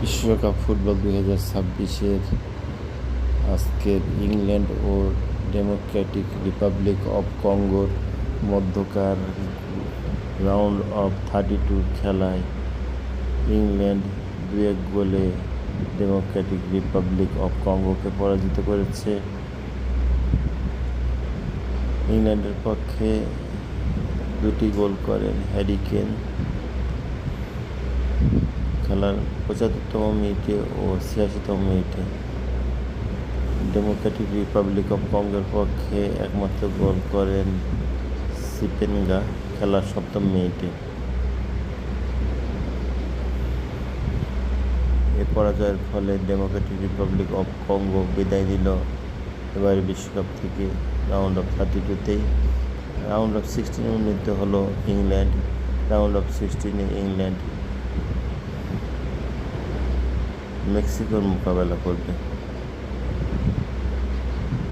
বিশ্বকাপ ফুটবল 2026-এর আজকের ইংল্যান্ড ও ডেমোক্রেটিক রিপাবলিক অব কঙ্গোর মধ্যকার রাউন্ড অফ 32 খেলায় ইংল্যান্ড 2-1 গোলে ডেমোক্রেটিক রিপাবলিক অব কঙ্গোকে পরাজিত করেছে। ইংল্যান্ডের পক্ষে 2টি গোল করেন হ্যারি কেন খেলার 75তম মিনিটে ও 86তম মিনিটে। ডেমোক্রেটিক রিপাবলিক অব কঙ্গোর পক্ষে একমাত্র গোল করেন সিপেনগা খেলার 7ম মিনিটে। এ পরাজয়ের ফলে ডেমোক্রেটিক রিপাবলিক অব কঙ্গো বিদায় নিল এবারে বিশ্বকাপ থেকে রাউন্ড অফ 32তেই। রাউন্ড অফ 16 উন্নীত হলো ইংল্যান্ড। রাউন্ড অফ 16-এ ইংল্যান্ড মেক্সিকোর মোকাবেলা করবে।